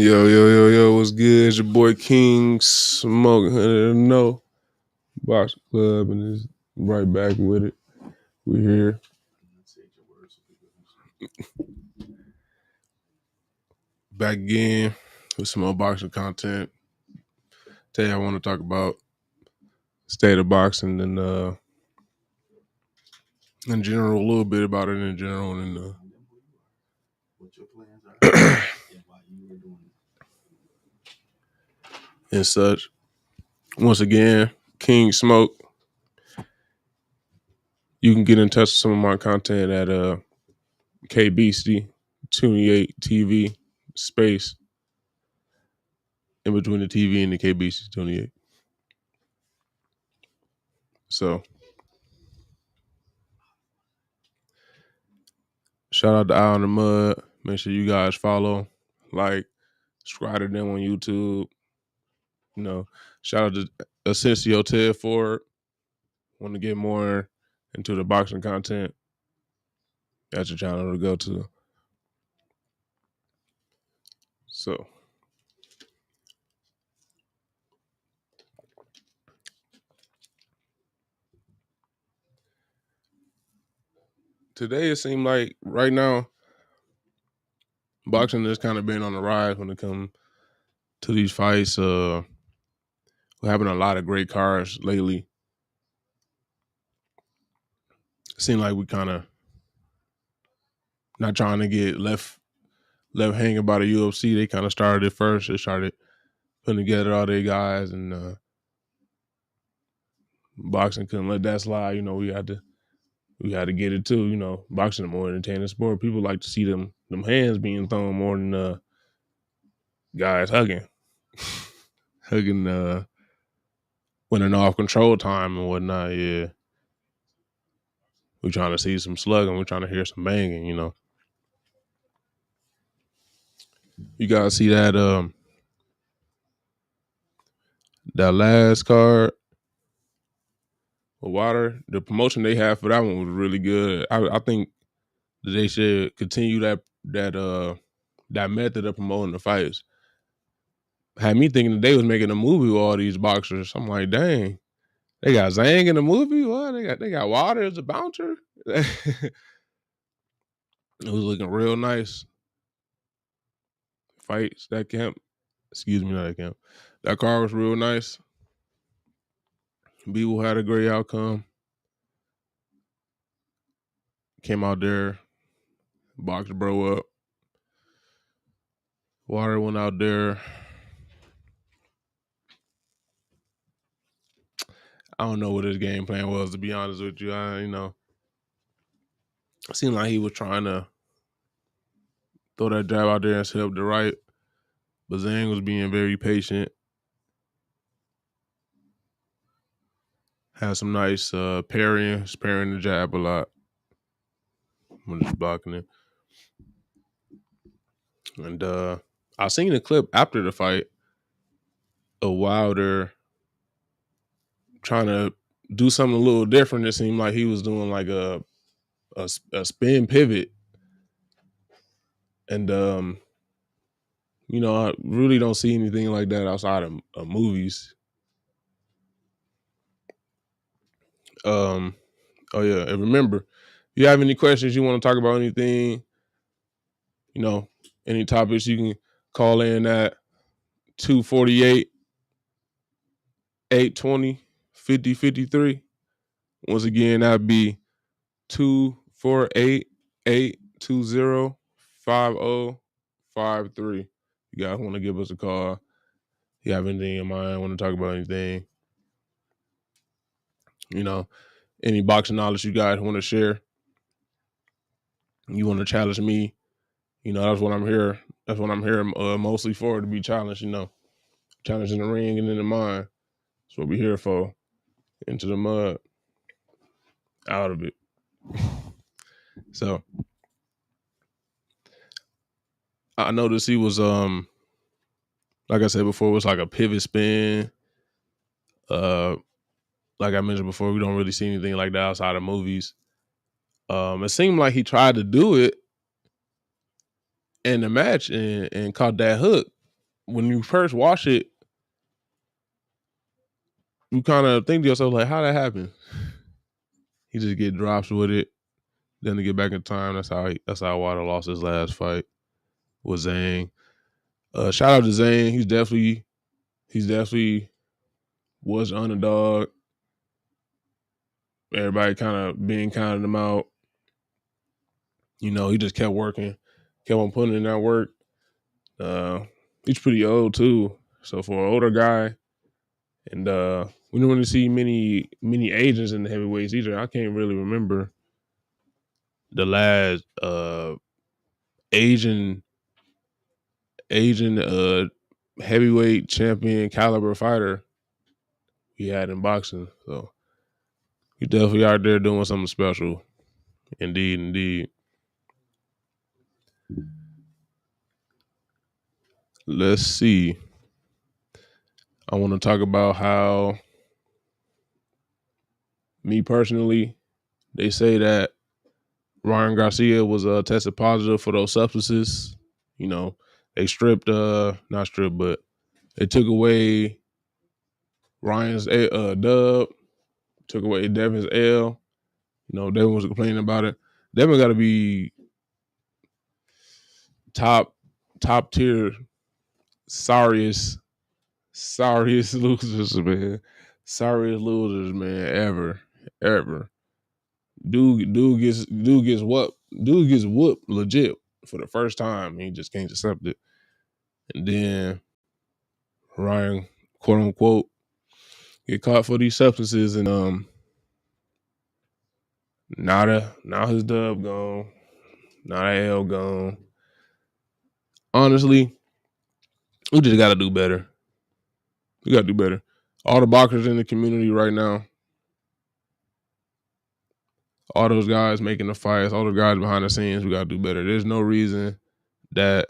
Yo, what's good? It's your boy King Smoke. No Box Club, and is right back with it. We're here. Back again with some more boxing content. Today I want to talk about state of boxing and in general, a little bit about it in general and what your plans are and why you were doing it. and such. Once again, King Smoke. You can get in touch with some of my content at KBC 28 TV space in between the TV and the KBC 28. So shout out to Eye on the Mud. Make sure you guys follow, like, subscribe to them on YouTube. You know, shout out to Asensio Ted Ford. Want to get more into the boxing content? That's your channel to go to. So today it seemed like right now boxing has kind of been on the rise when it comes to these fights. We're having a lot of great cards lately. It seemed like we kind of not trying to get left hanging by the UFC. They kind of started it first. They started putting together all their guys, and boxing couldn't let that slide. You know, we had to get it too. You know, boxing is a more entertaining sport. People like to see them hands being thrown more than guys hugging, winning off control time and whatnot. Yeah, we're trying to see some slugging. We're trying to hear some banging. You know, you guys see that that last card. Water, the promotion they had for that one was really good. I think that they should continue that method of promoting the fights. Had me thinking that they was making a movie with all these boxers. I'm like, dang, they got Zhang in the movie. What they got Water as a bouncer. It was looking real nice. Fights that camp. Excuse me, not that camp. That card was real nice. Beeble had a great outcome. Came out there, boxed bro up. Water went out there. I don't know what his game plan was, to be honest with you. It seemed like he was trying to throw that jab out there and set up the right. But Zhang was being very patient. Had some nice parrying, sparing the jab a lot when just blocking it. And I seen a clip after the fight of Wilder trying to do something a little different. It seemed like he was doing like a spin pivot. And I really don't see anything like that outside of movies. Oh yeah, and remember, if you have any questions, you want to talk about anything, any topics, you can call in at 248-820-5053. Once again, that'd be 248-820-5053. You guys want to give us a call? You have anything in mind? Want to talk about anything? Any boxing knowledge you guys want to share? You want to challenge me? That's what I'm here. That's what I'm here mostly for, to be challenged. Challenging the ring and in the mind. That's what we're here for. Into the mud, out of it. So I noticed he was like I said before, it was like a pivot spin. Like I mentioned before, we don't really see anything like that outside of movies. It seemed like he tried to do it in the match and caught that hook. when you first watch it, you kind of think to yourself, like, how that happen? He just get drops with it. Then to get back in time, that's how Wilder lost his last fight with Zhang. Shout out to Zhang. He's definitely was underdog. Everybody kind of being counting him out. You know, he just kept working, kept on putting in that work. He's pretty old too. So for an older guy, and we don't really see many Asians in the heavyweights either. I can't really remember the last Asian heavyweight champion caliber fighter he had in boxing. So he's definitely out there doing something special. Indeed. Let's see. I want to talk about how, me personally, they say that Ryan Garcia was tested positive for those substances. You know, they not stripped, but they took away Ryan's dub, took away Devin's L. You know, Devin was complaining about it. Devin got to be top tier, sorriest losers, man. Sorriest losers, man, ever. Dude gets whooped legit for the first time. He just can't accept it. And then Ryan, quote unquote, get caught for these substances, and now his dub gone, now that L gone. Honestly, we just gotta do better. We gotta do better. All the boxers in the community right now, all those guys making the fights, all the guys behind the scenes, we gotta do better. There's no reason that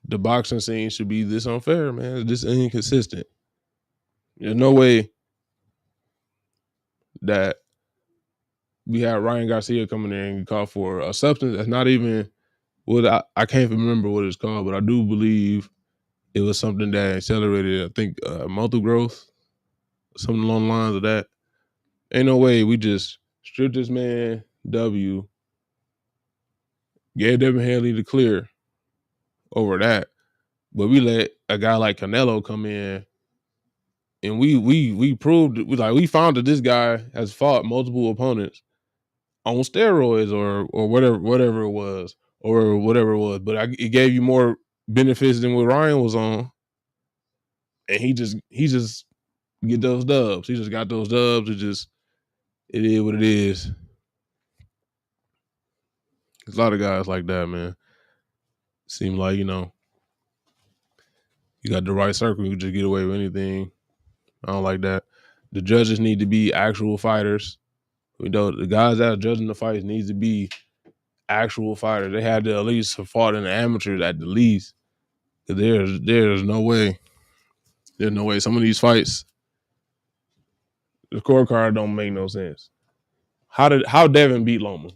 the boxing scene should be this unfair, man. It's just inconsistent. There's no way that we had Ryan Garcia coming in and call for a substance that's not even what I can't remember what it's called, but I do believe it was something that accelerated, I think, mental growth, something along the lines of that. Ain't no way we just stripped this man W, gave Devin Hanley the clear over that, but we let a guy like Canelo come in, and we proved, we found that this guy has fought multiple opponents on steroids or whatever it was, but it gave you more benefits than what Ryan was on, and he just get those dubs. He just got those dubs. It is what it is. There's a lot of guys like that, man. Seem like, you know, you got the right circle, you just get away with anything. I don't like that. The judges need to be actual fighters. We know the guys that are judging the fights needs to be actual fighters. They had to at least have fought in the amateurs at the least. There's no way. There's no way. Some of these fights, the scorecard don't make no sense. How Devin beat Loma?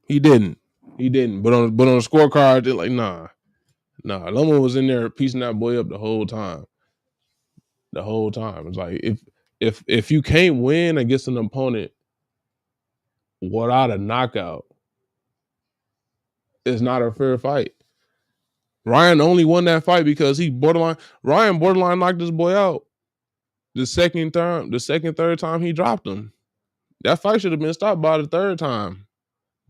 He didn't. But on the scorecard, they're like, nah. Loma was in there piecing that boy up the whole time. It's like if you can't win against an opponent without a knockout, it's not a fair fight. Ryan only won that fight because Ryan borderline knocked this boy out the second, third time he dropped him. That fight should have been stopped by the third time.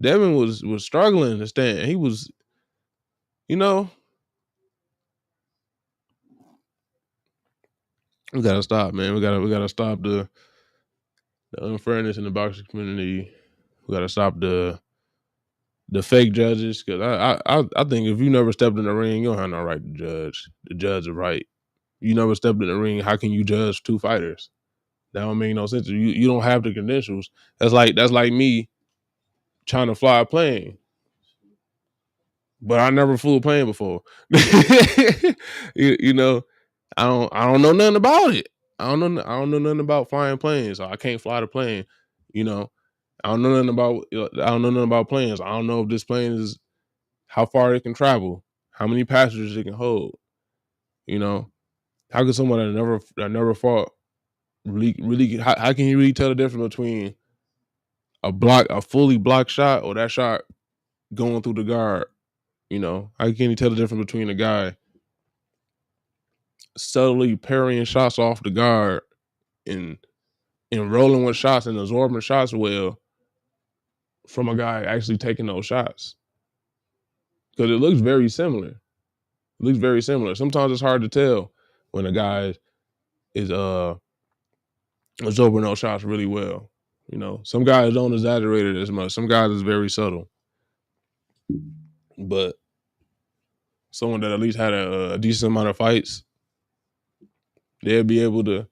Devin was struggling to stand. He was, you know, we gotta stop, man. We gotta stop the unfairness in the boxing community. We gotta stop the fake judges, because I think if you never stepped in the ring, you don't have no right to judge. The judge is right. You never stepped in the ring. How can you judge two fighters? That don't make no sense. You don't have the credentials. That's like me trying to fly a plane, but I never flew a plane before. you know, I don't know nothing about it. I don't know nothing about flying planes, so I can't fly the plane. You know, I don't know nothing about planes. I don't know if this plane is how far it can travel, how many passengers it can hold. You know, how can someone that never fought really how can he really tell the difference between a fully blocked shot or that shot going through the guard? You know, how can he tell the difference between a guy subtly parrying shots off the guard and rolling with shots and absorbing shots well from a guy actually taking those shots? Because it looks very similar. It looks very similar. Sometimes it's hard to tell when a guy is absorbing those shots really well. You know, some guys don't exaggerate it as much. Some guys is very subtle. But someone that at least had a decent amount of fights, they'll be able to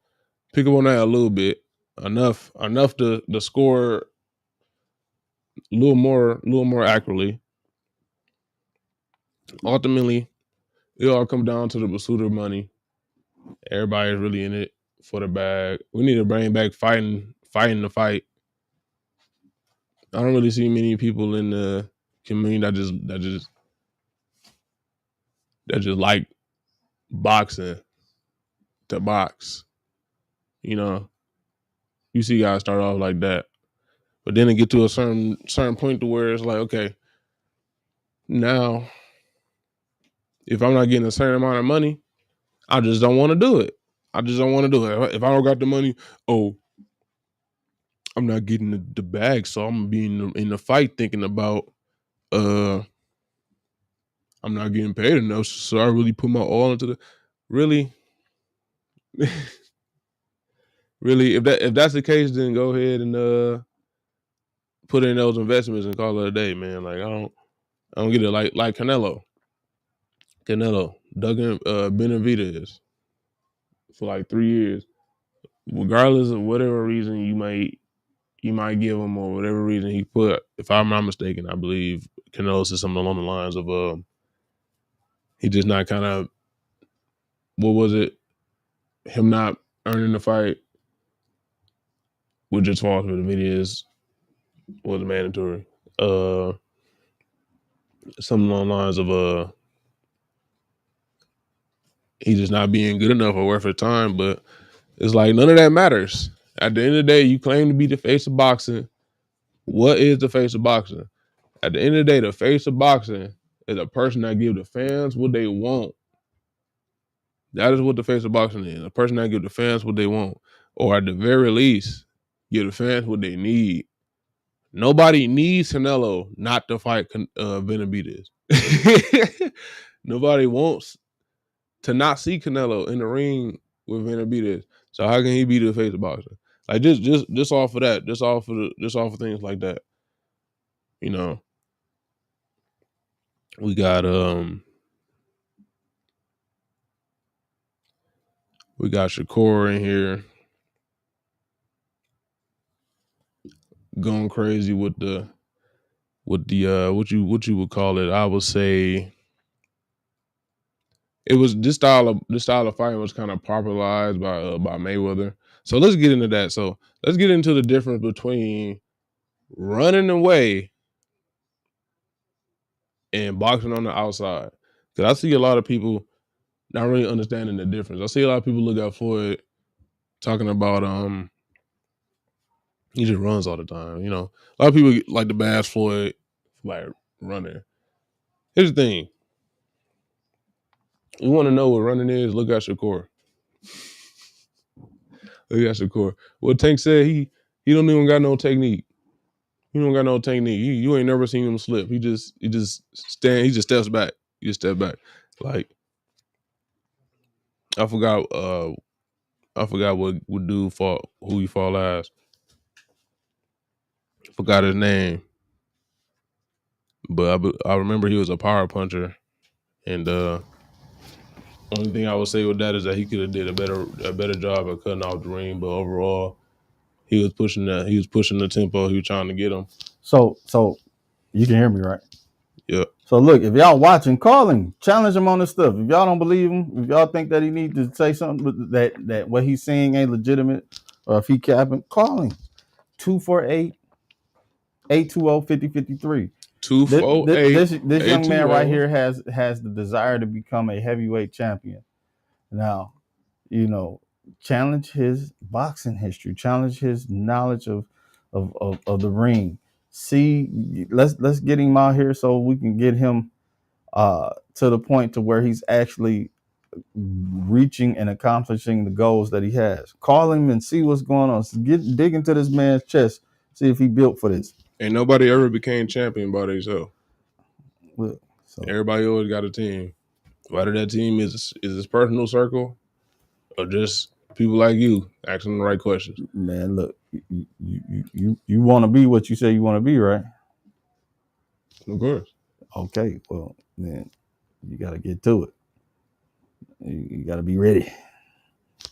pick up on that a little bit, enough to score a little more accurately. Ultimately, it all comes down to the pursuit of money. Everybody's really in it for the bag. We need to bring back fighting the fight. I don't really see many people in the community that just like boxing to box. You know, you see guys start off like that, but then it get to a certain point to where it's like, okay, now if I'm not getting a certain amount of money, I just don't want to do it. I just don't want to do it. If I don't got the money, I'm not getting the bag, so I'm being in the fight thinking about I'm not getting paid enough, so I really put my all into the really. Really, if that's the case, then go ahead and put in those investments and call it a day, man. Like I don't get it. Like Canelo dug in Benavidez for like 3 years, regardless of whatever reason you might give him or whatever reason he put. If I'm not mistaken, I believe Canelo said something along the lines of he just not kind of, what was it? Him not earning the fight would just fall for the videos was mandatory. Something along the lines of he just not being good enough or worth his time. But it's like none of that matters. At the end of the day, you claim to be the face of boxing. What is the face of boxing? At the end of the day, the face of boxing is a person that gives the fans what they want. That is what the face of boxing is. A person that gives the fans what they want. Or at the very least, give the fans what they need. Nobody needs Canelo not to fight Benavidez. Nobody wants to not see Canelo in the ring with Benavidez. So how can he be the face of boxing? Like just off of that, just off of things like that. You know, we got Shakur in here going crazy with the what you would call it. I would say it was this style of fighting was kind of popularized by Mayweather. So let's get into that. So let's get into the difference between running away and boxing on the outside. Because I see a lot of people not really understanding the difference. I see a lot of people look at Floyd talking about he just runs all the time. You know, a lot of people like to bash Floyd like running. Here's the thing. You want to know what running is? Look at Shakur. Look at Shakur. What Tank said, he don't even got no technique. He don't got no technique. You ain't never seen him slip. He just steps back. He just steps back. Like I forgot what dude fought, who he fought last. Forgot his name. But I remember he was a power puncher. And only thing I would say with that is that he could have did a better job of cutting off the ring. But overall, he was pushing the tempo. He was trying to get him. So you can hear me, right? Yeah. So look, if y'all watching, call him, challenge him on this stuff. If y'all don't believe him, if y'all think that he needs to say something that what he's saying ain't legitimate, or if he capping, call him 248-820-5053. 248. This young man right ATO. here has the desire to become a heavyweight champion. Now, challenge his boxing history, challenge his knowledge of the ring. See, let's get him out here so we can get him to the point to where he's actually reaching and accomplishing the goals that he has. Call him and see what's going on. Dig into this man's chest, see if he built for this. Ain't nobody ever became champion by themselves. Well, so Everybody always got a team. Whether that team is his personal circle or just people like you asking the right questions. man, look, you want to be what you say you want to be, right? Of course. Okay, well then you got to get to it. You got to be ready.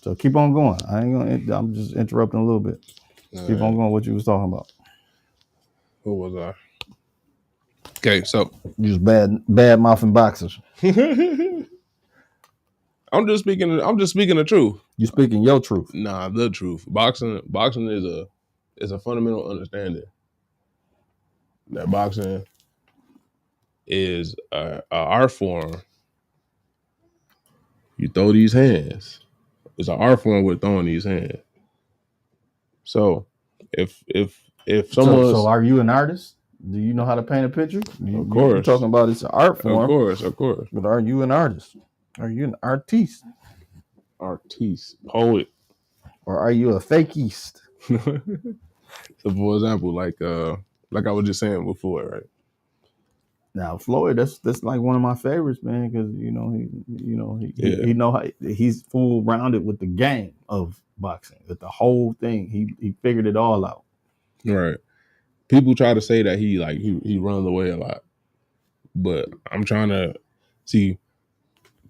So keep on going. I'm just interrupting a little bit. Keep on going. What you was talking about? What was I? Okay, so You just bad mouthing boxers. I'm just speaking the truth. You speaking your truth. Nah, the truth. Boxing is a fundamental understanding that boxing is a art form. You throw these hands. It's an art form with throwing these hands. So if someone, so are you an artist? Do you know how to paint a picture? Of course. You're talking about it's an art form. Of course. But are you an artist? Are you an artiste? Poet. Or are you a fakeist? So for example, like I was just saying before, right? Now Floyd, that's like one of my favorites, man, because he know how he's full rounded with the game of boxing, with the whole thing. He figured it all out. Right. People try to say that he runs away a lot, but I'm trying to see.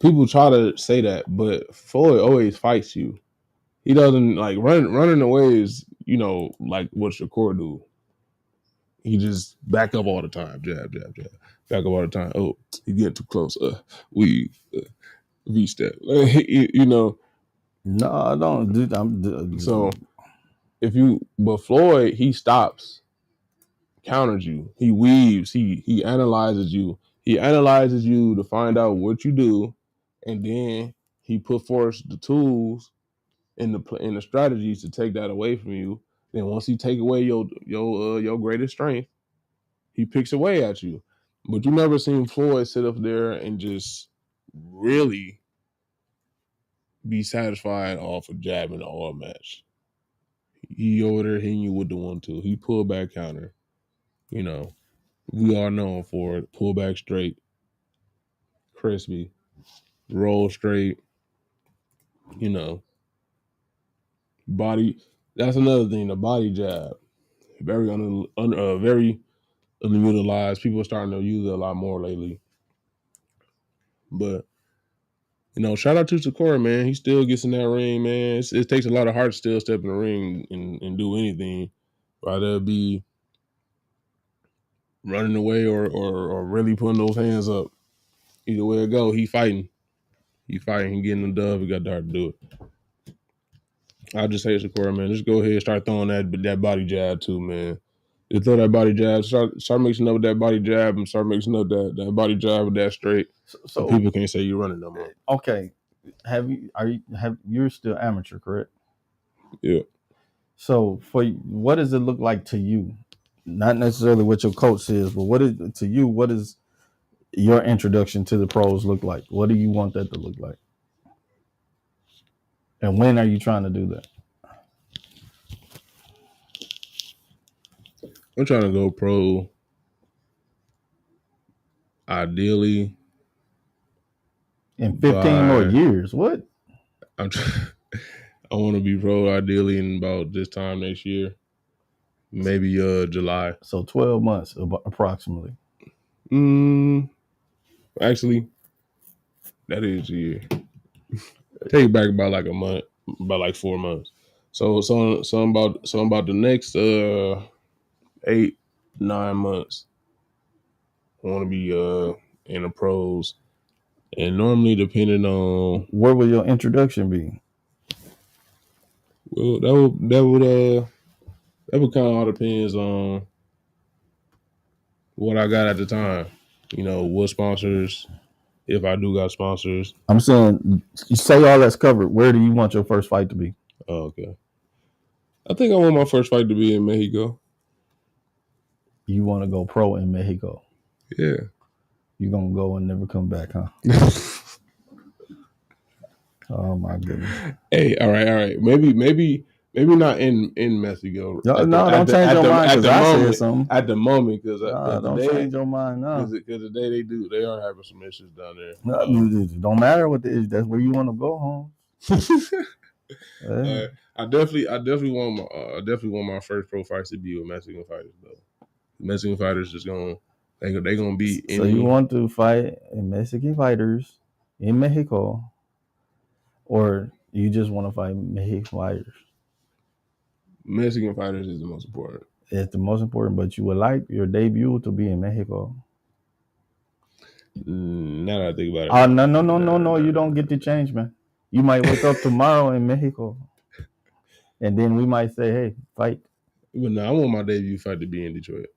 People try to say that, but Floyd always fights you. He doesn't like running away is like what Shakur do. He just back up all the time, jab, back up all the time. Oh, he getting too close. V-step. No, I don't. Dude, So but Floyd, he stops, counters you. He weaves. He analyzes you. He analyzes you to find out what you do, and then he put forth the tools and the strategies to take that away from you. Then once he take away your greatest strength, he picks away at you. But you never seen Floyd sit up there and just really be satisfied off a jab in the all match. He over there hitting you with the 1-2. He pulled back counter. We are known for it. Pull back straight, crispy, roll straight. Body. That's another thing. The body jab, very very underutilized. People are starting to use it a lot more lately. But shout out to Shakur, man. He still gets in that ring, man. It takes a lot of heart to still step in the ring and do anything, whether it be running away or really putting those hands up. Either way it go, he fighting. He getting the dub. He got the heart to do it. I'll just say Shakur, man. Just go ahead and start throwing that body jab too, man. Just throw that body jab. Start mixing up with that body jab and start mixing up that body jab with that straight. So people can't say you're running no more. Okay. You're still amateur, correct? Yeah. So what does it look like to you? Not necessarily what your coach says, but what is your introduction to the pros look like? What do you want that to look like? And when are you trying to do that? I'm trying to go pro. Ideally, in 15 more years. What? I want to be pro ideally in about this time next year, maybe July. So 12 months approximately. Actually, that is a year. Take it back about like a month, about like 4 months. So about the next 8-9 months, I want to be in the pros, and normally depending on where will your introduction be? Well, that would kind of all depends on what I got at the time. What sponsors, if I do got sponsors. I'm saying, you say all that's covered. Where do you want your first fight to be? Oh, okay. I think I want my first fight to be in Mexico. You want to go pro in Mexico? Yeah. You gonna go and never come back, huh? Oh my goodness. Hey, all right. Maybe not in Mexico. Don't change your mind because I said something. At the moment, because don't change your mind now. Because today they are having some issues down there. It don't matter what the issue. That's where you want to go home. I definitely want my first pro fights to be with Mexican fighters though. Mexican fighters just gonna be. So you want to fight Mexican fighters in Mexico, or you just want to fight Mexican fighters? Mexican fighters is the most important. It's the most important, but you would like your debut to be in Mexico. Now that I think about it. Oh no! You don't get to change, man. You might wake up tomorrow in Mexico, and then we might say, "Hey, fight." But no, I want my debut fight to be in Detroit.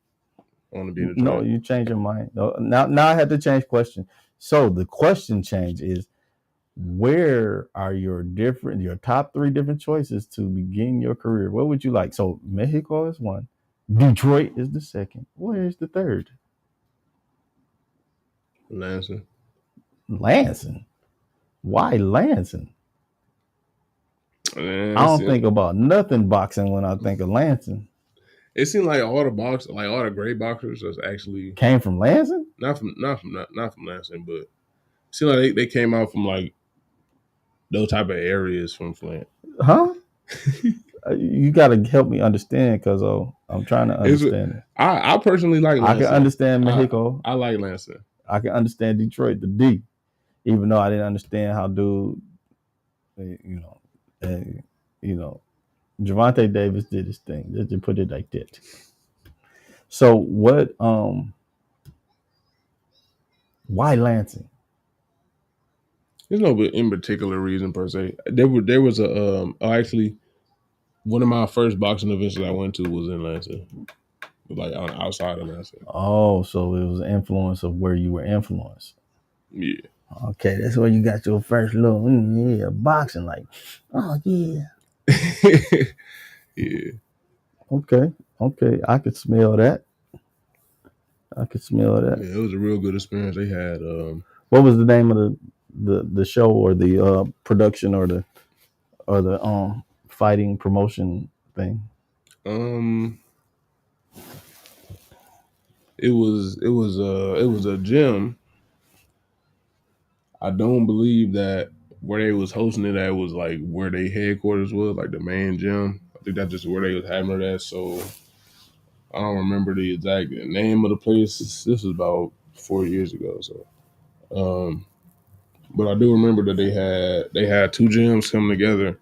I want to be in Detroit. No, you change your mind. No, now I have to change question. So the question change is, where are your top 3 different choices to begin your career? What would you like? So Mexico is one, Detroit is the second. Where is the third? Lansing. Why Lansing? I don't think about nothing boxing when I think of Lansing. It seemed like all the great boxers was actually came from Lansing. Not from Lansing, but it seemed like they came out from like those type of areas from Flint. Huh? You got to help me understand because I'm trying to understand it. I personally like Lansing. I can understand Mexico. I like Lansing. I can understand Detroit, the D, even though I didn't understand how dude, Gervonta Davis did his thing. Let's just put it like that. So what? Why Lansing? There's no in particular reason per se. There was actually one of my first boxing events that I went to was in Lansing, like on the outside of Lansing. Oh, so it was an influence of where you were influenced. Yeah. Okay, that's where you got your first little boxing. Like, oh yeah. Yeah. Okay, I could smell that. Yeah, it was a real good experience. They had. What was the name of the show or the production or the fighting promotion thing? It was a gym. I don't believe that where they was hosting it at was like where they headquarters was, like the main gym. I think that's just where they was having it at. So I don't remember the exact name of the place. This was about 4 years ago. So, but I do remember that they had 2 gyms come together,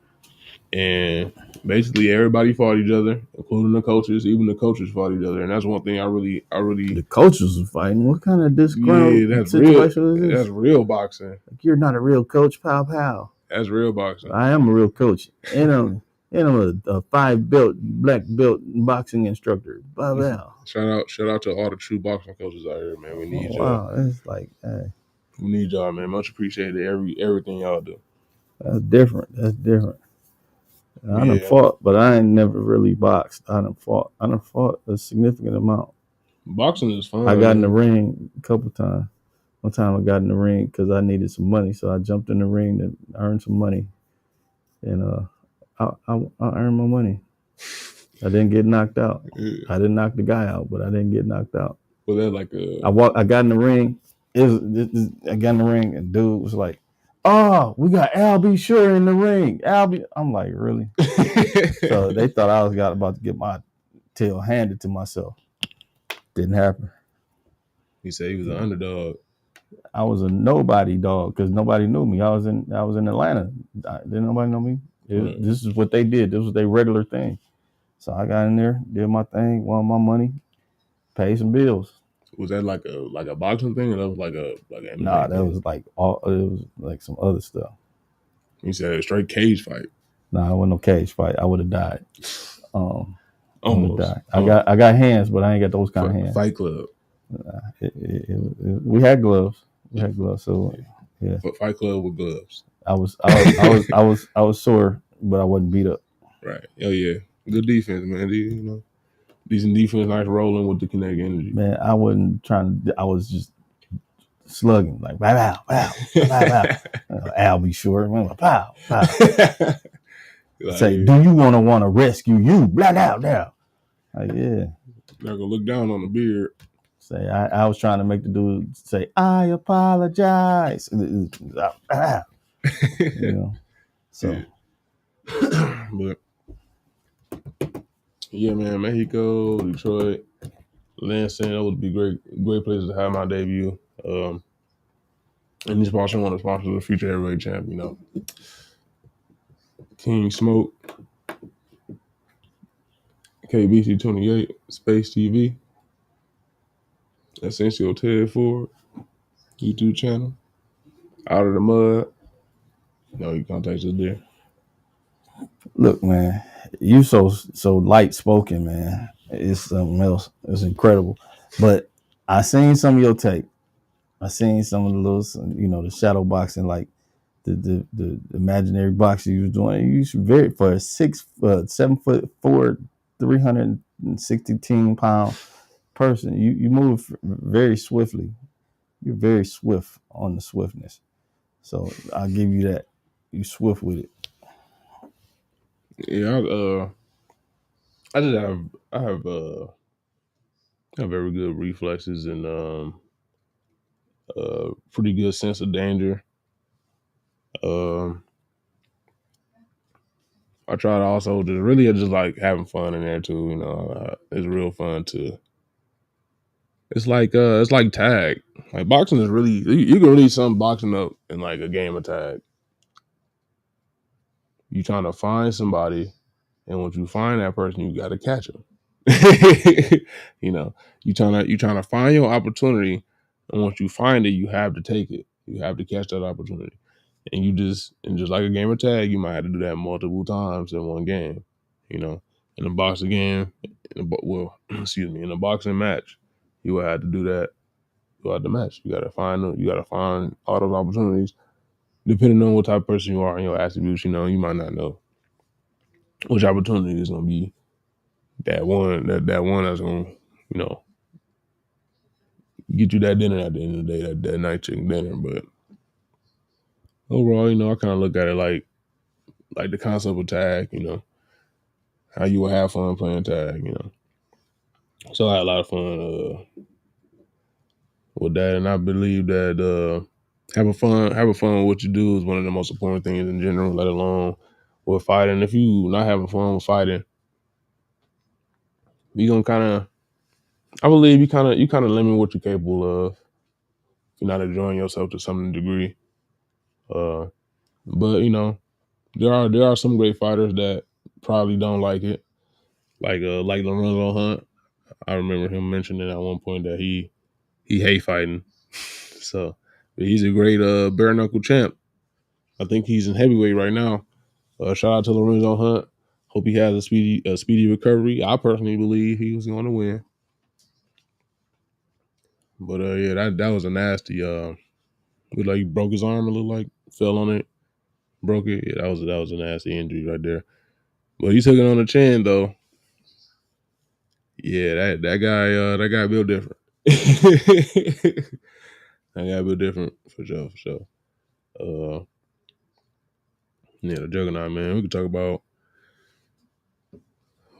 and basically everybody fought each other, including the coaches. Even the coaches fought each other, and that's one thing I really. The coaches were fighting. What kind of disgruntled situation is this? That's real boxing. Like, you're not a real coach, pow. That's real boxing. I am a real coach, and I'm a 5 black belt boxing instructor. Pow. Shout out to all the true boxing coaches out here, man. We need y'all. Wow, it's like, hey. We need y'all, man. Much appreciated. Everything y'all do. That's different. I done fought, but I ain't never really boxed. I done fought a significant amount. Boxing is fun. I got in the ring a couple times. One time I got in the ring because I needed some money, so I jumped in the ring to earn some money, and I earned my money. I didn't get knocked out. Yeah. I didn't knock the guy out, but I didn't get knocked out. Well, that like a. I got in the ring. I got in the ring, and dude was like, "Oh, we got Albie Sure in the ring." I'm like, really? So they thought I was about to get my tail handed to myself. Didn't happen. He said he was an underdog. I was a nobody dog because nobody knew me. I was in Atlanta. Didn't nobody know me? This is what they did. This was their regular thing. So I got in there, did my thing, won my money, paid some bills. Was that like a boxing thing, or that was like a MMA Nah, that thing? was like it was like some other stuff. You said a straight cage fight. Nah, it wasn't no cage fight. I would have died. Almost. I got hands, but I ain't got those kind of hands. Fight Club. We had gloves. We had gloves. So yeah, Fight Club with gloves. I was sore, but I wasn't beat up. Right. Oh yeah. Good defense, man. You know, decent defense, nice rolling with the kinetic energy. Man, I wasn't trying to. I was just slugging like pow, pow, pow, pow. Al be short. Pow, pow. Like, Say, do you want to rescue you? Blah, blah, blah. Like, yeah. Not gonna look down on the beard. Say, I was trying to make the dude say, I apologize. You know, so. Yeah. But yeah, man, Mexico, Detroit, Lansing, that would be great places to have my debut. And these sponsors want to sponsor the future heavyweight champ, you know. King Smoke, KBC 28, Space TV, Essential Ted Ford, YouTube channel, Out of the Mud. No, you contact us there. Look, man, you so light spoken, man. It's something else. It's incredible. But I seen some of your tape. I seen some of the little, the shadow boxing, like the imaginary boxing you was doing. You very for a 7'4", 316 pound person. You move very swiftly. You're very swift on the swiftness. So I'll give you that. You swift with it. Yeah, I have very good reflexes and pretty good sense of danger. I try to also just like having fun in there too. You know, it's real fun to. It's like tag. Like boxing is really you can really sum boxing up in like a game of tag. You trying to find somebody, and once you find that person, you got to catch them. You know, you trying to find your opportunity, and once you find it, you have to take it. You have to catch that opportunity, and just like a game of tag, you might have to do that multiple times in one game. You know, in a boxing game, in a boxing match, you will have to do that throughout the match. You got to find all those opportunities. Depending on what type of person you are and your attributes, you know, you might not know which opportunity is going to be that one that's going to, you know, get you that dinner at the end of the day, that night chicken dinner. But overall, you know, I kind of look at it like the concept of tag, you know, how you will have fun playing tag, you know. So I had a lot of fun with that, and I believe that having fun with what you do is one of the most important things in general, let alone with fighting. If you not having fun with fighting, you gonna I believe you kind of limit what you're capable of. If you're not enjoying yourself to some degree. But you know, there are some great fighters that probably don't like it. Like Lorenzo Hunt. I remember him mentioning at one point that he hate fighting. So but he's a great bare knuckle champ. I think he's in heavyweight right now. Shout out to Lorenzo Hunt. Hope he has a speedy recovery. I personally believe he was going to win. But yeah, that was a nasty. Looked like he broke his arm. It looked like fell on it, broke it. Yeah, that was a nasty injury right there. But he took it on the chin though. Yeah, that guy built different. That guy built different for sure. Yeah, the Juggernaut, man. We could talk about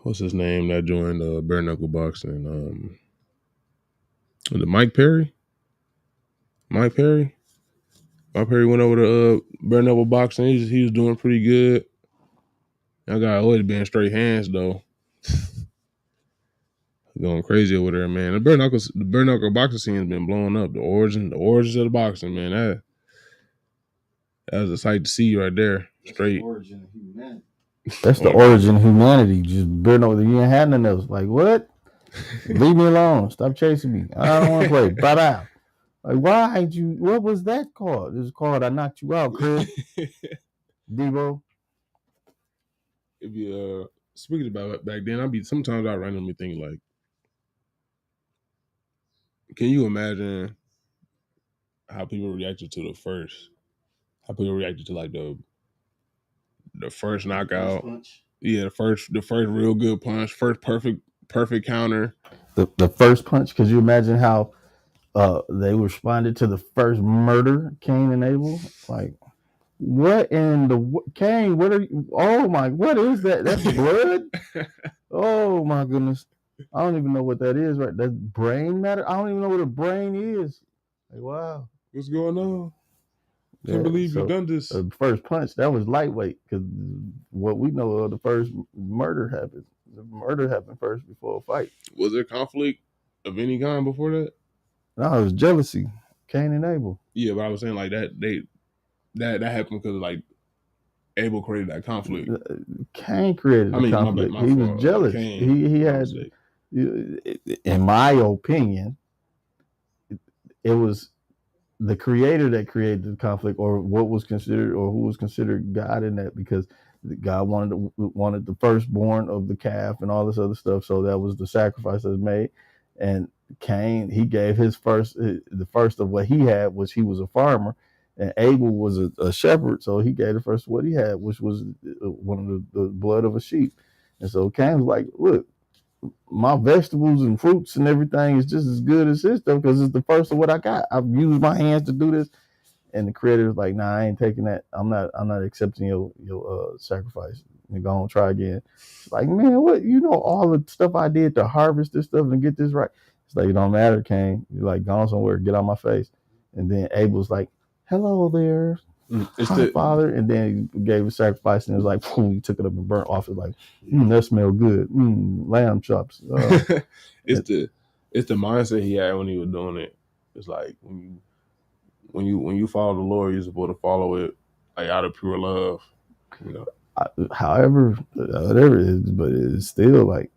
what's his name that joined bare knuckle boxing. Was it Mike Perry? Mike Perry went over to bare knuckle boxing. He was doing pretty good. That guy always been straight hands though. Going crazy over there, man. The bare knuckle boxing scene has been blowing up. The origins of the boxing, man. That was a sight to see right there. Straight. That's the origin of humanity. Just bare knuckle. You ain't had none else. Like what? Leave me alone. Stop chasing me. I don't want to play. Bye bye. Like why ain't you? What was that called? It was called "I Knocked You Out," Chris. Debo. If you speaking about it back then, sometimes I randomly think like, Can you imagine how people reacted to the first? How people reacted to like the first knockout? First punch. Yeah, the first real good punch, first perfect counter. The first punch. Could you imagine how they responded to the first murder, Cain and Abel? Like, what in the Cain? What are you? Oh my! What is that? That's blood. Oh my goodness! I don't even know what that is. Right? That's brain matter. I don't even know what a brain is. Like, wow. What's going on? Can't Yeah, believe so you done this. the first punch, that was lightweight because what we know of, the first murder happened. The murder happened first before a fight. Was there conflict of any kind before that? No, it was jealousy. Cain and Abel. Yeah, but I was saying like that happened because like Abel created that conflict. Cain created the conflict. My He was fault. jealous. Cain, He had, mistake. in my opinion, it was the creator that created the conflict, or what was considered, or who was considered God in that, because God wanted the firstborn of the calf and all this other stuff. So that was the sacrifice that was made. And Cain, he gave his first, the first of what he had, which he was a farmer, and Abel was a shepherd. So he gave the first of what he had, which was one of the blood of a sheep. And so Cain was like, look, my vegetables and fruits and everything is just as good as his stuff because it's the first of what I got. I've used my hands to do this. And the creator was like, nah, I ain't taking that. I'm not accepting your sacrifice. And go on, try again. It's like, man, what? You know all the stuff I did to harvest this stuff and get this right. It's like, it don't matter, Cain. You're like, gone somewhere, get out my face. And then Abel's like, hello there, hi, father. And then he gave a sacrifice, and it was like, boom, he took it up and burnt off. It's like, that smelled good. Lamb chops. It's the mindset he had when he was doing it. It's like when you follow the Lord, you're supposed to follow it like out of pure love. You know. However, whatever it is, but it's still like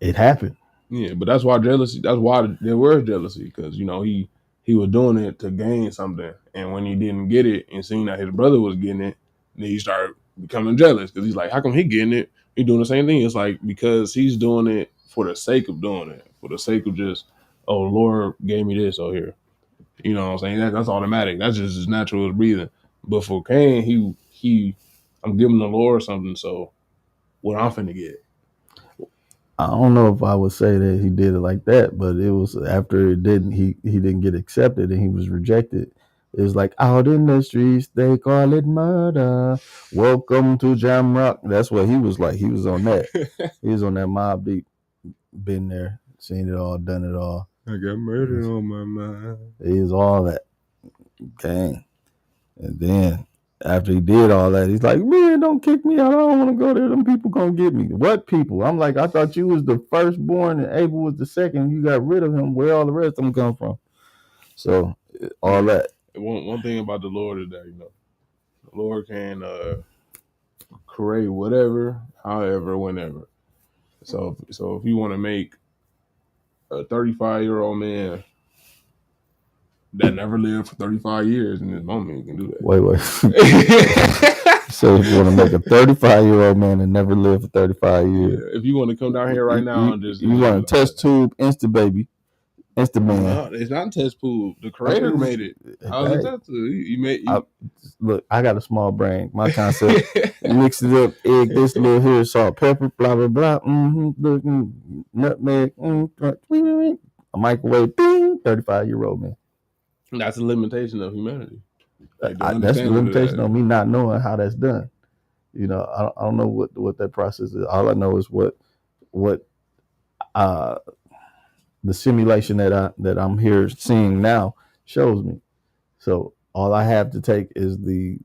it happened. Yeah, but that's why jealousy. That's why there was jealousy, because you know he was doing it to gain something, and when he didn't get it and seeing that his brother was getting it, then he started becoming jealous because he's like, how come he getting it? He doing the same thing. It's like because he's doing it for the sake of doing it, for the sake of just, oh, Lord gave me this over here. You know what I'm saying? That's automatic. That's just as natural as breathing. But for Cain, he I'm giving the Lord something, so what I'm finna get. I don't know if I would say that he did it like that, but it was after he didn't get accepted and he was rejected. It was like, out in the streets they call it murder. Welcome to Jamrock. That's what he was like. He was on that. He was on that Mobb Deep. Been there, seen it all, done it all. I got murder on my mind. He was all that. Okay. And then after he did all that, he's like, man, don't kick me out. I don't want to go there. Them people gonna get me. What people? I'm like, I thought you was the firstborn and Abel was the second. You got rid of him. Where all the rest of them come from? So all that. One thing about the Lord is that, you know, the Lord can create whatever, however, whenever. So if you want to make a 35-year-old man that never lived for 35 years in this moment, you can do that. Wait. So if you want to make a 35-year-old man that never lived for 35 years. Yeah, if you want to come down here right now and just... You want a test tube, Insta man. No, it's not a test tube. The creator made it. How's it test tube? Look, I got a small brain. My concept, mix it up, egg, this little here, salt, pepper, blah, blah, blah. Nutmeg, a microwave, bing, 35-year-old man. That's a limitation of humanity. Like, that's the limitation of me not knowing how that's done. You know, I don't know what that process is. All I know is what the simulation that I'm here seeing now shows me. So all I have to take is the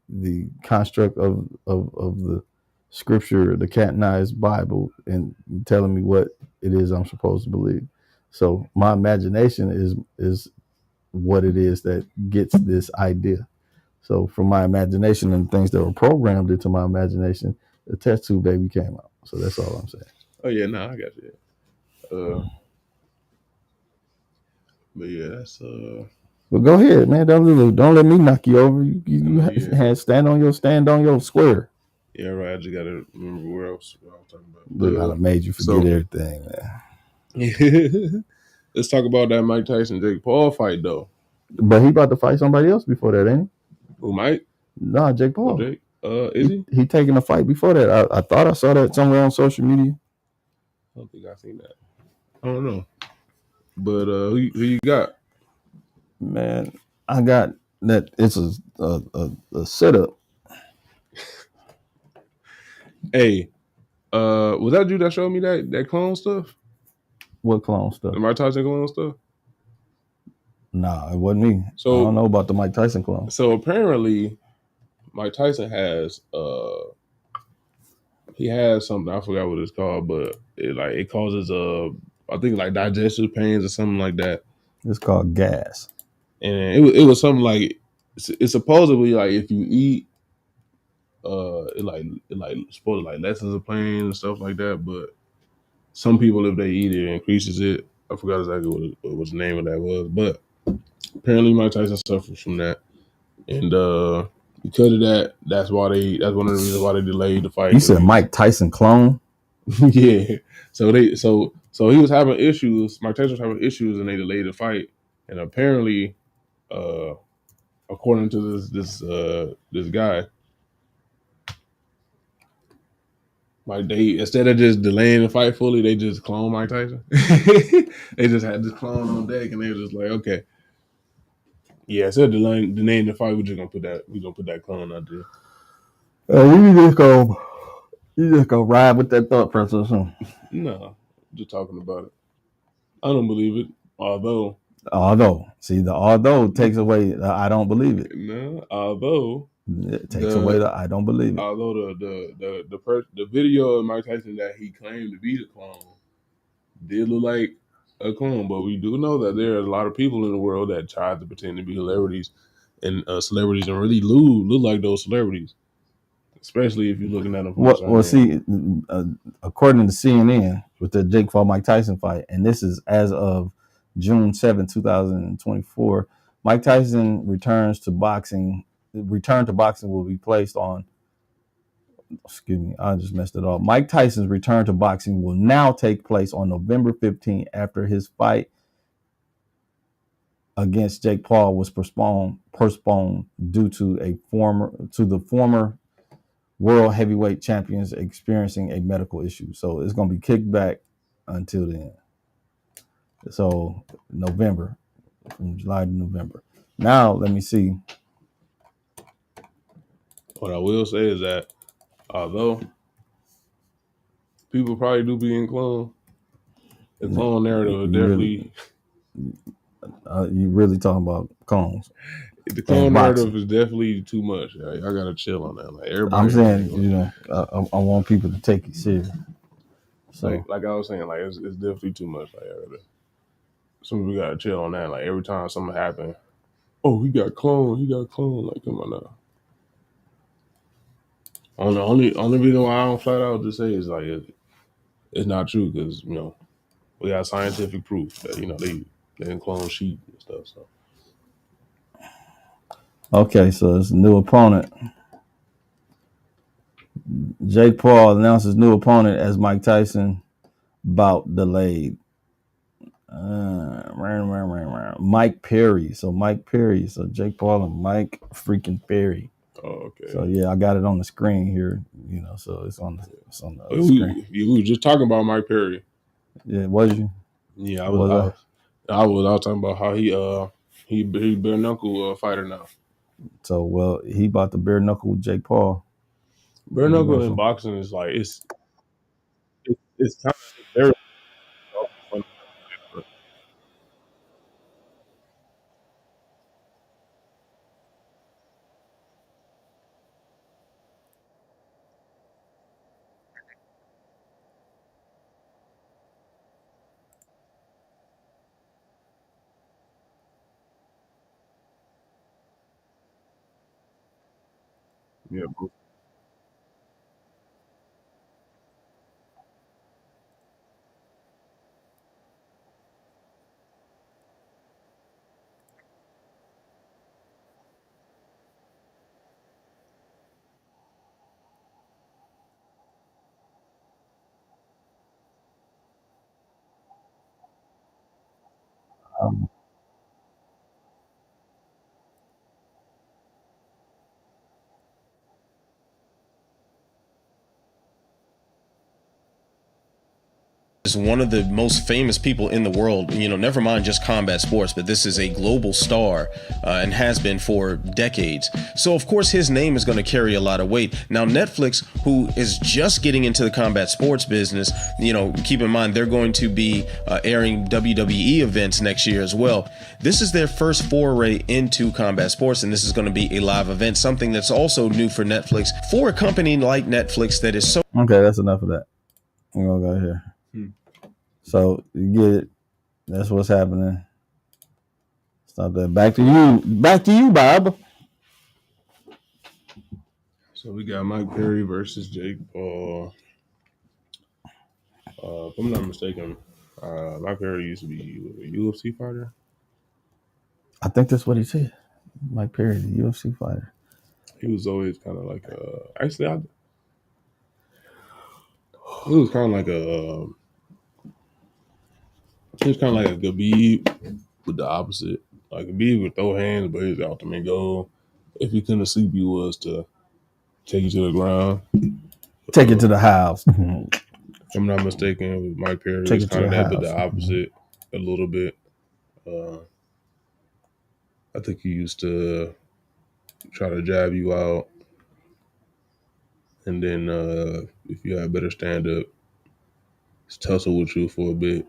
construct of the scripture, the canonized Bible, and telling me what it is I'm supposed to believe. So my imagination is what it is that gets this idea. So from my imagination and things that were programmed into my imagination, the test tube baby came out. So that's all I'm saying. Oh yeah, no, I got you. But yeah, that's Well, go ahead, man. Don't let me knock you over. You stand on your square. Yeah, right. I just gotta remember what I was talking about. Look, I made you forget everything, man. let's talk about that Mike Tyson Jake Paul fight though. But he about to fight somebody else before that, ain't he? Who, Mike? Nah, Jake Paul. Jake? Is he? He taking a fight before that. I thought I saw that somewhere on social media. I don't think I seen that. I don't know. But who you got? Man, I got that. It's a setup. Hey, was that you that showed me that clone stuff? What clone stuff? The Mike Tyson clone stuff? Nah, it wasn't me. So I don't know about the Mike Tyson clone. So apparently, Mike Tyson has he has something, I forgot what it's called, but it causes I think like digestive pains or something like that. It's called gas. And it was something like it's supposedly like if you eat it supposed to like lessens the pain and stuff like that, but some people, if they eat it, increases it. I forgot exactly what the name of that was, but apparently Mike Tyson suffers from that, and because of that, that's one of the reasons why they delayed the fight. You said Mike Tyson clone? Yeah. So he was having issues. Mike Tyson was having issues, and they delayed the fight. And apparently, according to this guy, like they, instead of just delaying the fight fully, they just cloned Mike Tyson. They just had this clone on deck, and they were just like, okay, yeah, instead of delaying the fight, we're gonna put that clone out there. You just go ride with that thought process. Huh? No, just talking about it. I don't believe it. Although see, the although takes away the I don't believe it. No, although it takes away the I don't believe it. Although the video of Mike Tyson that he claimed to be the clone did look like a clone, but we do know that there are a lot of people in the world that tried to pretend to be celebrities and really look like those celebrities, especially if you're looking at them. Well, see, according to CNN, with the Jake Paul Mike Tyson fight, and this is as of June 7, 2024, Mike Tyson return to boxing will be placed on. Excuse me, I just messed it up. Mike Tyson's return to boxing will now take place on November 15th after his fight against Jake Paul was postponed due to the former world heavyweight champions experiencing a medical issue. So it's going to be kicked back until then. So November, from July to November. Now let me see. What I will say is that although people probably do be in clone, the clone narrative is definitely. You really talking about clones? The clone narrative is definitely too much. I gotta chill on that. Like everybody, I'm saying, I want people to take it serious. So, like I was saying, like it's definitely too much. Like some people gotta chill on that. Like every time something happen, oh, he got cloned. Like, come on now. The only reason why I don't flat out just say is like it's not true because we got scientific proof that they didn't clone sheep and stuff. So okay, so it's a new opponent. Jake Paul announces new opponent as Mike Tyson bout delayed. Mike Perry. So Jake Paul and Mike freaking Perry. Oh, okay. So yeah, I got it on the screen here. So it's on the other screen. We were just talking about Mike Perry. Yeah, was you? Yeah, I was talking about how he bare knuckle fighter now. So he about to bare knuckle with Jake Paul. Bare knuckle in boxing is like it's kind of very. Yeah. is one of the most famous people in the world, never mind just combat sports, but this is a global star and has been for decades. So of course his name is going to carry a lot of weight. Now Netflix, who is just getting into the combat sports business, keep in mind they're going to be airing WWE events next year as well. This is their first foray into combat sports, and this is going to be a live event, something that's also new for Netflix, for a company like Netflix that is so... Okay, that's enough of that. I'm going to go here. So you get it. That's what's happening. Stop that. Back to you, Bob. So we got Mike Perry versus Jake Paul. If I'm not mistaken, Mike Perry used to be a UFC fighter. I think that's what he said. Mike Perry, the UFC fighter. He was always kind of like he was kind of like a Khabib with the opposite. Like Khabib would throw hands, but his ultimate goal, if he couldn't sleep you, was to take you to the ground. Take it to the house. If I'm not mistaken, Mike Perry was kind of that, but the opposite a little bit. I think he used to try to jab you out. And then if you had better stand-up, just tussle with you for a bit.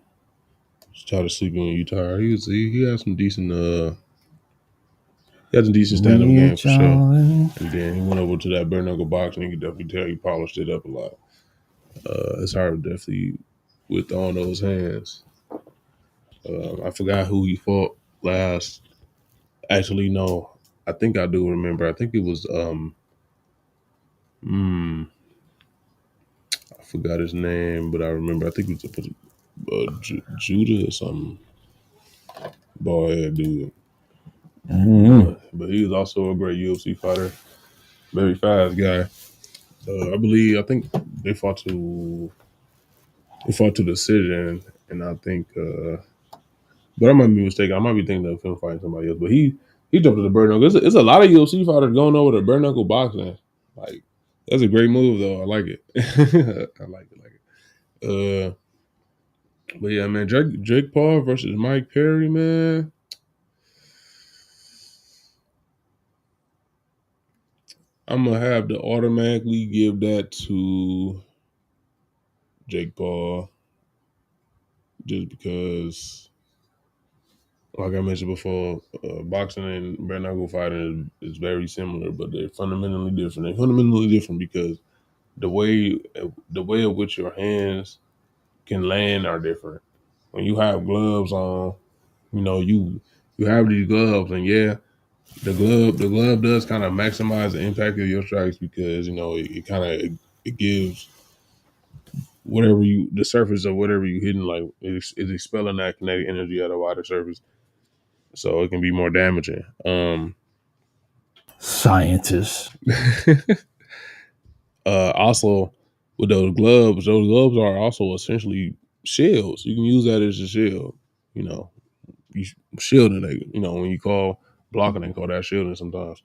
Just try to sleep when you tired. He had some decent stand-up game for sure. And then he went over to that bare knuckle boxing. You could definitely tell he polished it up a lot. It's hard definitely with throwing those hands. I forgot who he fought last. Actually, no. I think I do remember. I think it was I forgot his name, but I remember. I think it was Judah or something. Bald head dude. But he was also a great UFC fighter. Very fast guy. I think they fought to decision, and I think but I might be mistaken. I might be thinking of him fighting somebody else. But he jumped to the bare knuckle. It's a lot of UFC fighters going over to bare knuckle boxing. Like, that's a great move though. I like it. I like it. But yeah, man, Jake Paul versus Mike Perry, man. I'm gonna have to automatically give that to Jake Paul, just because, like I mentioned before, boxing and bare knuckle fighting is very similar, but they're fundamentally different. They're fundamentally different because the way in which your hands can land are different. When you have gloves on, you have these gloves, and yeah, the glove does kind of maximize the impact of your strikes because it gives the surface of whatever you hitting, like it's expelling that kinetic energy at a wider surface, so it can be more damaging. Scientists. Also, with those gloves are also essentially shields. You can use that as a shield. You shielding it. When you call blocking, they call that shielding sometimes.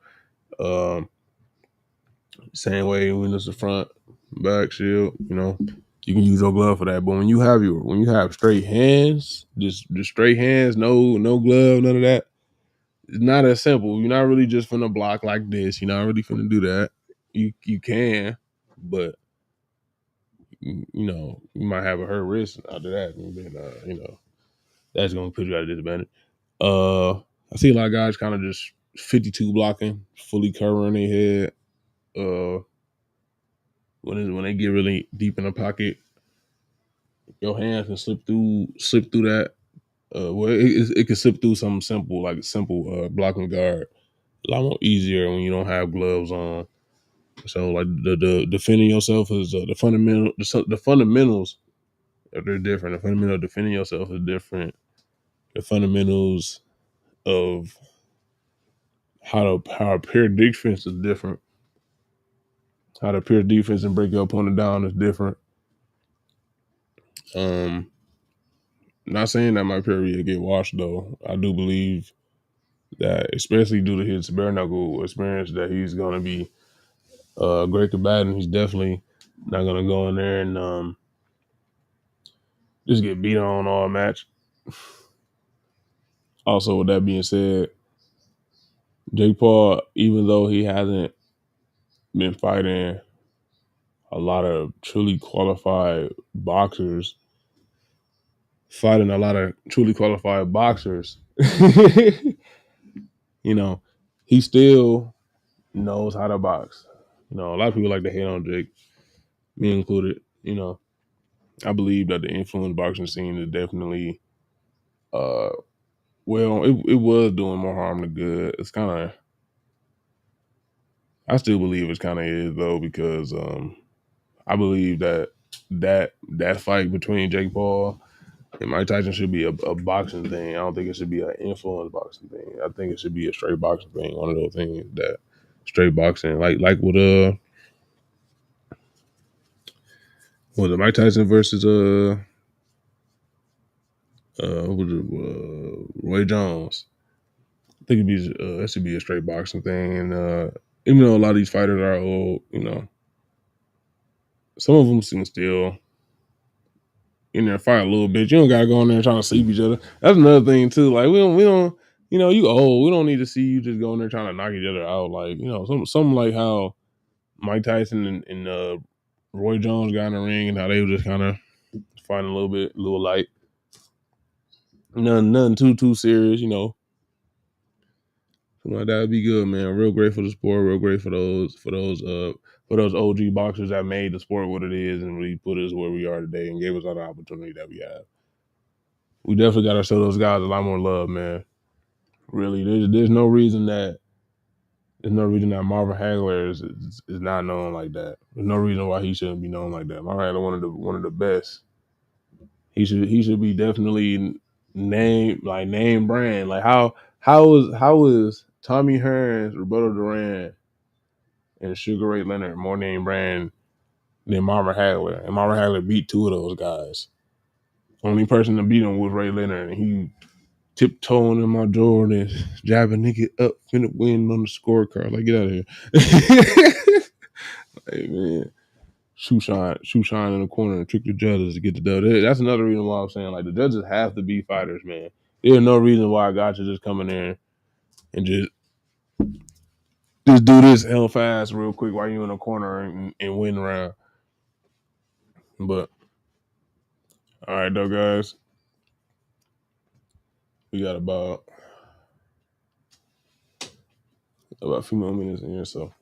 Same way when it's the front, back shield. You can use your glove for that. But when you have straight hands, just straight hands, no glove, none of that, it's not as simple. You're not really just finna block like this. You're not really finna do that. You can, but you might have a hurt wrist after that, and then that's gonna put you at a disadvantage. I see a lot of guys kind of just 52 blocking, fully covering their head. When they get really deep in the pocket, your hands can slip through that. It can slip through something simple, like a simple blocking guard, a lot more easier when you don't have gloves on. So like the defending yourself is the fundamentals. They're different. The fundamental of defending yourself is different. The fundamentals of how to pair defense is different. How to pair defense and break your opponent down is different. Not saying that my Perry will get washed though. I do believe that, especially due to his bare knuckle experience, that he's gonna be a great combatant. He's definitely not gonna go in there and just get beat on all match. Also, with that being said, Jake Paul, even though he hasn't been fighting a lot of truly qualified boxers, you know, he still knows how to box. You know, a lot of people like to hate on Jake, me included. You know, I believe that the influence boxing scene is definitely, it was doing more harm than good. It's kind of, I still believe it's kind of is though, because I believe that fight between Jake Paul and Mike Tyson should be a boxing thing. I don't think it should be an influence boxing thing. I think it should be a straight boxing thing. One of those things that straight boxing, like with was it Mike Tyson versus Roy Jones? I think that should be a straight boxing thing. And even though a lot of these fighters are old, you know, some of them can still in there fight a little bit. You don't gotta go in there trying to sleep each other. That's another thing too. Like we don't, you know, you old. We don't need to see you just go in there trying to knock each other out. Like, you know, something like how Mike Tyson and Roy Jones got in the ring and how they were just kind of fighting a little light. Nothing too serious, you know. Something like that would be good, man. Real great for the sport. Real great for those OG boxers that made the sport what it is and really put us where we are today and gave us all the opportunity that we have. We definitely got to show those guys a lot more love, man. Really, there's no reason that Marvin Hagler is not known like that. There's no reason why he shouldn't be known like that. Marvin Hagler, one of the best. He should be definitely name brand. Like how is Tommy Hearns, Roberto Duran, and Sugar Ray Leonard more name brand than Marvin Hagler? And Marvin Hagler beat two of those guys. Only person to beat him was Ray Leonard, and he tiptoeing in my Jordan, jabbing nigga up, finna win on the scorecard. Like, get out of here. Hey, man. Shoe shine in the corner and trick the judges to get the dub. That's another reason why I'm saying, like, the judges have to be fighters, man. There's no reason why a guy should just come in there and just do this hell fast real quick while you in the corner and win around. But, all right, though, guys. We got about a few more minutes in here, so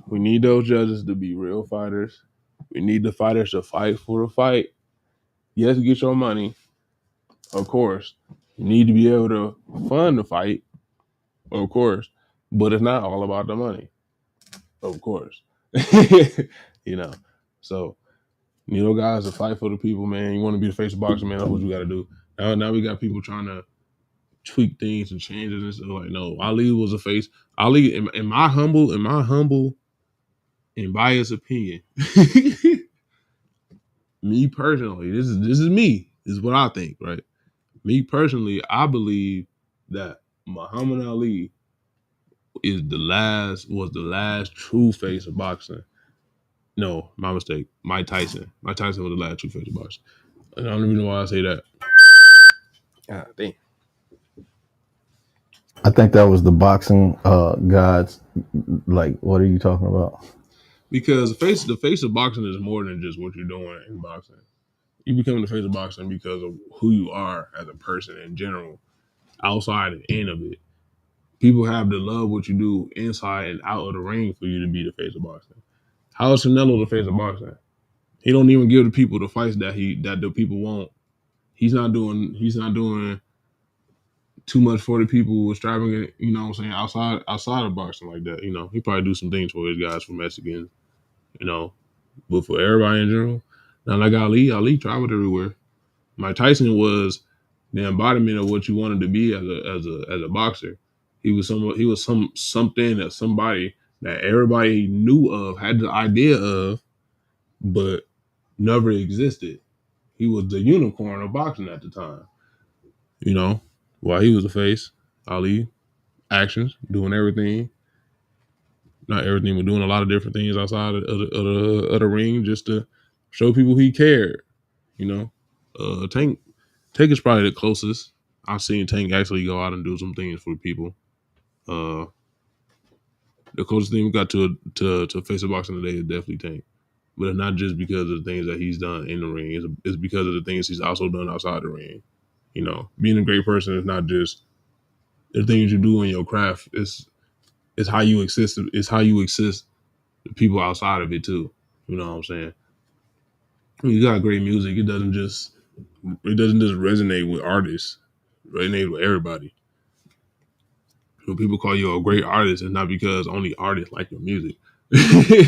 we need those judges to be real fighters. We need the fighters to fight for the fight. Yes, get your money, of course. You need to be able to fund the fight, of course. But it's not all about the money, of course. You know, so you know, guys, to fight for the people, man. You want to be the face of boxing, man. That's what you got to do. Now we got people trying to tweak things and change it and stuff. Like, no, Ali was a face. Ali, in my humble and biased opinion, me personally, this is me. This is what I think, right? Me personally, I believe that Muhammad Ali was the last true face of boxing. No, my mistake. Mike Tyson. Mike Tyson was the last true face of boxing. And I don't even know why I say that. God damn. I think that was the boxing gods. Like, what are you talking about? Because the face of boxing is more than just what you're doing in boxing. You become the face of boxing because of who you are as a person in general, outside and in of it. People have to love what you do inside and out of the ring for you to be the face of boxing. How is Canelo the face of boxing? He don't even give the people the fights that the people want. He's not doing too much for the people extravagant, you know what I'm saying, outside of boxing like that. You know, he probably do some things for his guys, for Mexicans, you know, but for everybody in general. Now, like Ali traveled everywhere. Mike Tyson was the embodiment of what you wanted to be as a boxer. He was something that somebody that everybody knew of, had the idea of, but never existed. He was the unicorn of boxing at the time. You know, while he was a face, Ali, actions, doing everything. not everything, but doing a lot of different things outside of the ring just to show people he cared. You know, Tank is probably the closest I've seen Tank actually go out and do some things for people. The closest thing we got to face of boxing today is definitely Tank, but it's not just because of the things that he's done in the ring. It's because of the things he's also done outside the ring. You know, being a great person is not just the things you do in your craft. It's how you exist. It's how you exist to people outside of it too. You know what I'm saying? When you got great music, it doesn't just resonate with artists. It resonates with everybody. When people call you a great artist, it's not because only artists like your music.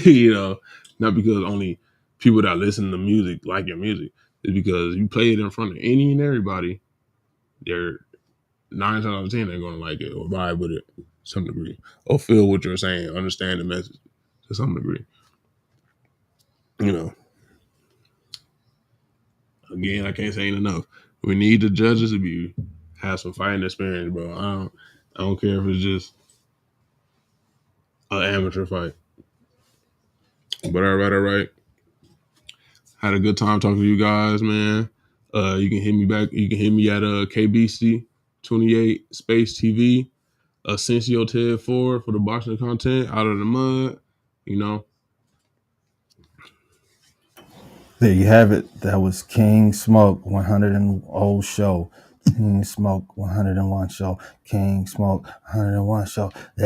You know, not because only people that listen to music like your music. It's because you play it in front of any and everybody. They're 9 times out of 10 they're gonna like it or vibe with it to some degree, or feel what you're saying, understand the message to some degree. You know, again, I can't say it enough. We need the judges to have some fighting experience, bro. I don't care if it's just an amateur fight. But all right. Had a good time talking to you guys, man. You can hit me back. You can hit me at KBC 28 Space TV. Asensio Ted Ford for the boxing content out of the mud. You know. There you have it. That was King Smoke 100 show. King Smoke 101 show. King Smoke 101 show. Yeah.